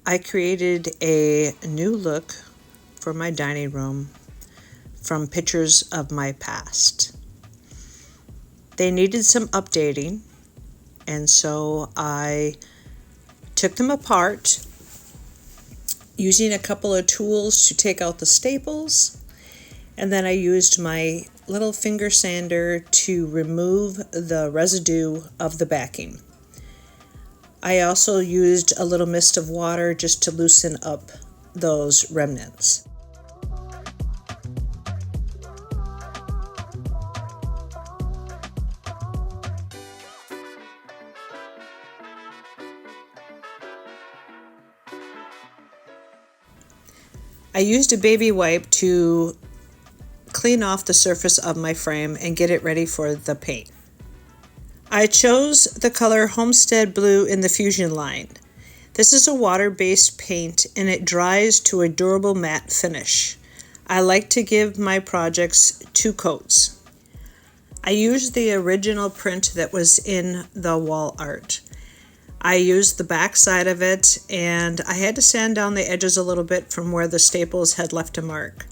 I created a new look for my dining room from pictures of my past. They needed some updating, and so I took them apart using a couple of tools to take out the staples, and then I used my little finger sander to remove the residue of the backing. I also used a little mist of water just to loosen up those remnants. I used a baby wipe to clean off the surface of my frame and get it ready for the paint. I chose the color Homestead Blue in the Fusion line. This is a water-based paint and it dries to a durable matte finish. I like to give my projects 2 coats. I used the original print that was in the wall art. I used the back side of it, and I had to sand down the edges a little bit from where the staples had left a mark.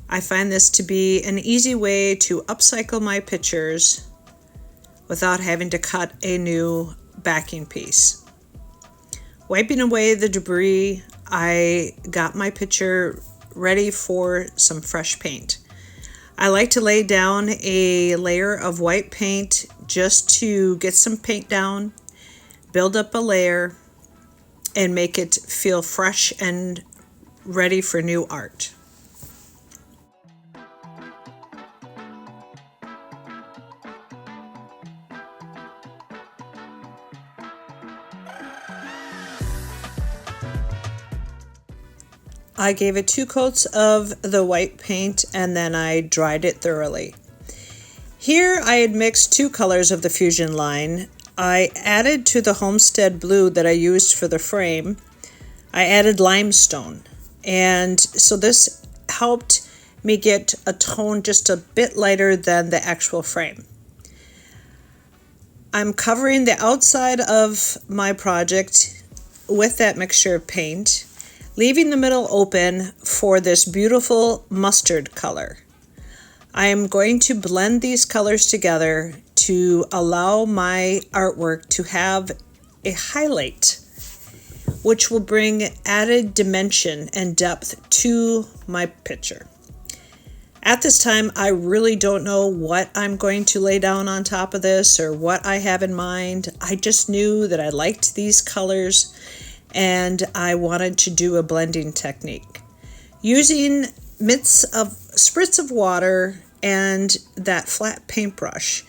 I find this to be an easy way to upcycle my pictures without having to cut a new backing piece. Wiping away the debris, I got my picture ready for some fresh paint. I like to lay down a layer of white paint just to get some paint down, build up a layer, and make it feel fresh and ready for new art. I gave it 2 coats of the white paint and then I dried it thoroughly. Here I had mixed 2 colors of the Fusion line. I added to the Homestead Blue that I used for the frame, I added limestone. And so this helped me get a tone just a bit lighter than the actual frame. I'm covering the outside of my project with that mixture of paint, leaving the middle open for this beautiful mustard color. I am going to blend these colors together to allow my artwork to have a highlight, which will bring added dimension and depth to my picture. At this time, I really don't know what I'm going to lay down on top of this or what I have in mind. I just knew that I liked these colors and I wanted to do a blending technique. Using spritz of water and that flat paintbrush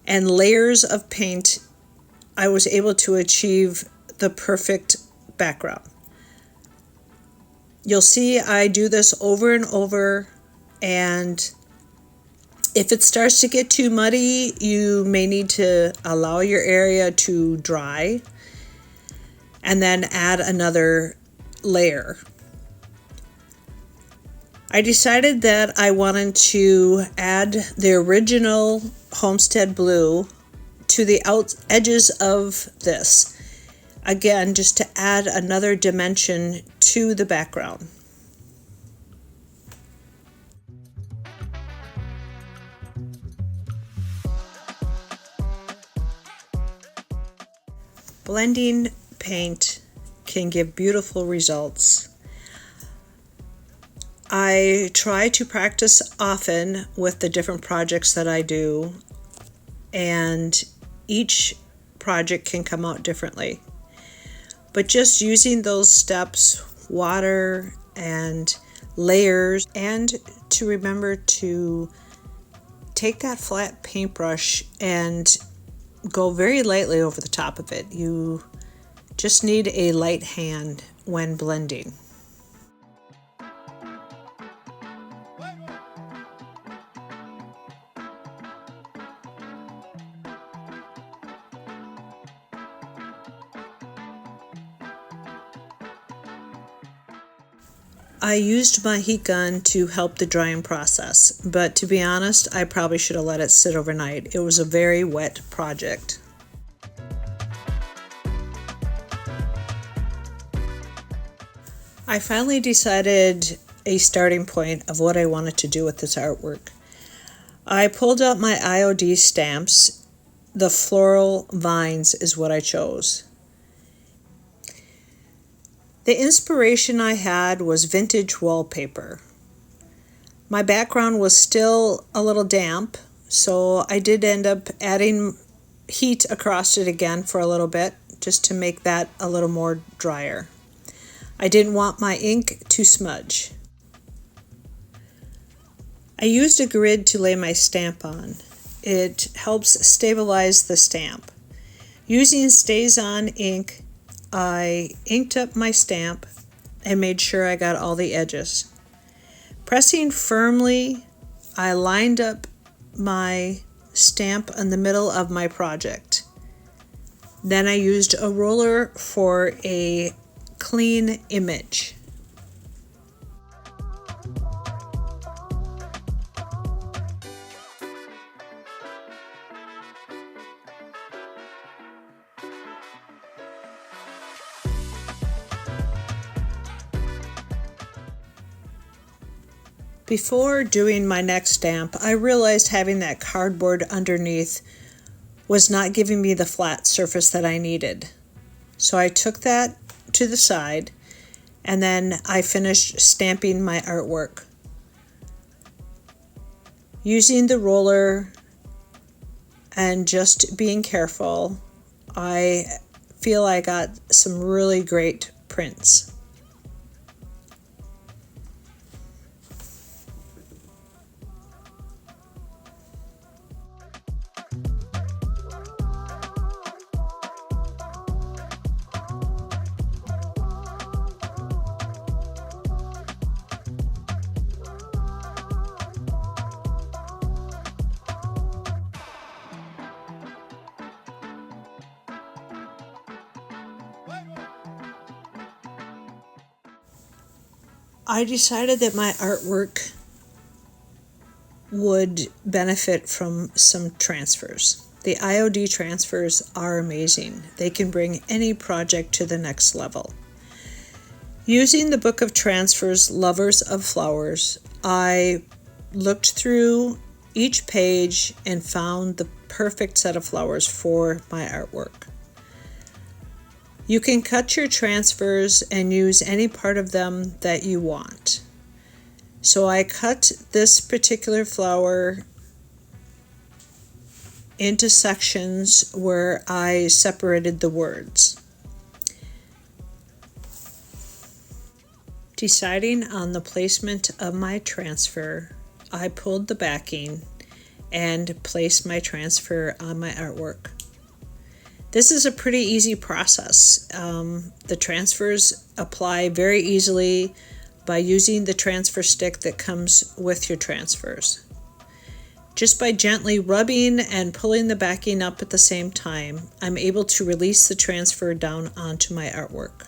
and layers of paint, I was able to achieve the perfect background. You'll see I do this over and over, and if it starts to get too muddy, you may need to allow your area to dry and then add another layer. I decided that I wanted to add the original Homestead Blue to the edges of this. Again, just to add another dimension to the background. Blending paint can give beautiful results. I try to practice often with the different projects that I do, and each project can come out differently. But just using those steps, water and layers, and to remember to take that flat paintbrush and go very lightly over the top of it. You just need a light hand when blending. I used my heat gun to help the drying process, but to be honest, I probably should have let it sit overnight. It was a very wet project. I finally decided a starting point of what I wanted to do with this artwork. I pulled out my IOD stamps. The floral vines is what I chose. The inspiration I had was vintage wallpaper. My background was still a little damp, so I did end up adding heat across it again for a little bit, just to make that a little more drier. I didn't want my ink to smudge. I used a grid to lay my stamp on. It helps stabilize the stamp. Using StazOn ink, I inked up my stamp and made sure I got all the edges. Pressing firmly, I lined up my stamp in the middle of my project. Then I used a roller for a clean image. Before doing my next stamp, I realized having that cardboard underneath was not giving me the flat surface that I needed. So I took that to the side and then I finished stamping my artwork. Using the roller and just being careful, I feel I got some really great prints. I decided that my artwork would benefit from some transfers. The IOD transfers are amazing. They can bring any project to the next level. Using the book of transfers, Lovers of Flowers, I looked through each page and found the perfect set of flowers for my artwork. You can cut your transfers and use any part of them that you want. So I cut this particular flower into sections where I separated the words. Deciding on the placement of my transfer, I pulled the backing and placed my transfer on my artwork. This is a pretty easy process. The transfers apply very easily by using the transfer stick that comes with your transfers. Just by gently rubbing and pulling the backing up at the same time, I'm able to release the transfer down onto my artwork.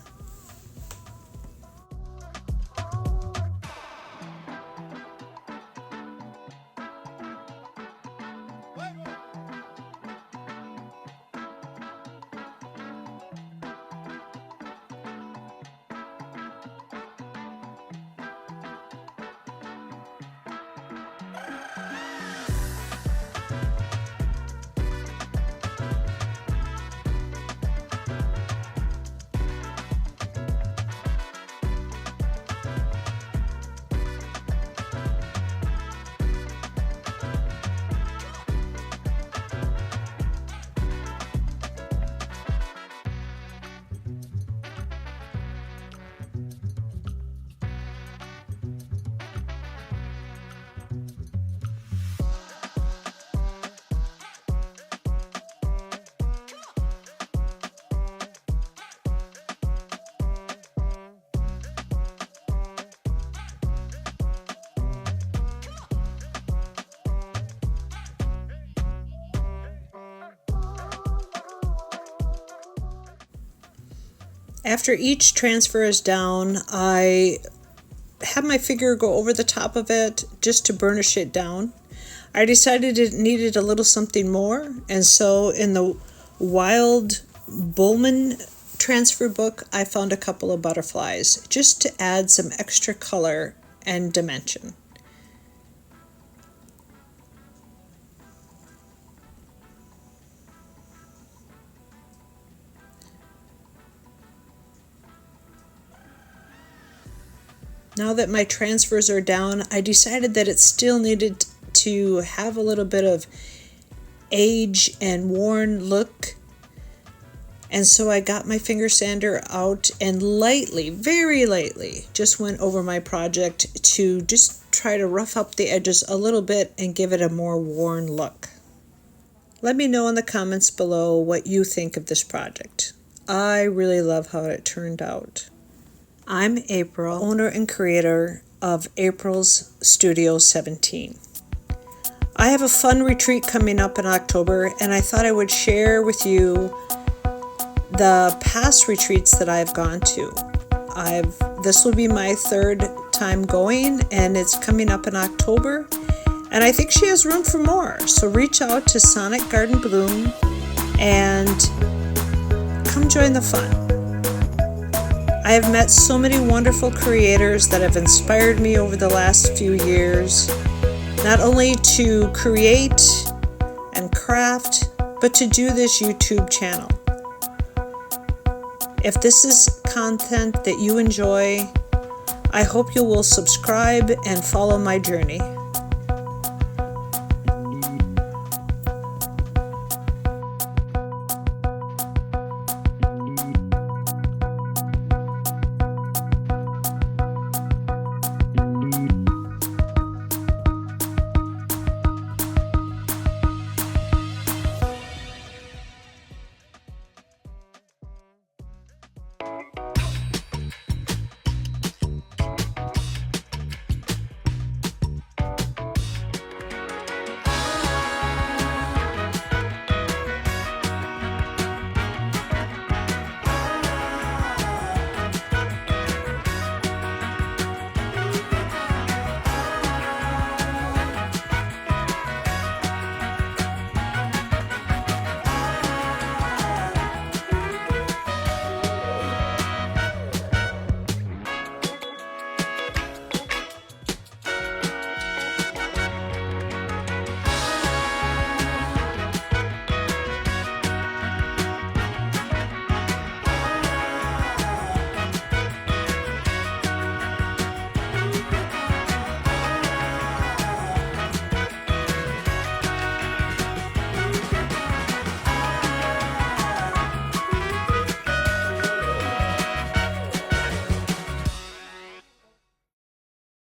After each transfer is down, I have my figure go over the top of it just to burnish it down. I decided it needed a little something more, and so in the Wild Bullman transfer book, I found a couple of butterflies just to add some extra color and dimension. Now that my transfers are down, I decided that it still needed to have a little bit of age and worn look. And so I got my finger sander out and lightly, very lightly, just went over my project to just try to rough up the edges a little bit and give it a more worn look. Let me know in the comments below what you think of this project. I really love how it turned out. I'm April, owner and creator of April's Studio 17. I have a fun retreat coming up in October, and I thought I would share with you the past retreats that I've gone to. This will be my third time going, and it's coming up in October, and I think she has room for more. So reach out to Sonic Garden Bloom and come join the fun. I have met so many wonderful creators that have inspired me over the last few years, not only to create and craft, but to do this YouTube channel. If this is content that you enjoy, I hope you will subscribe and follow my journey.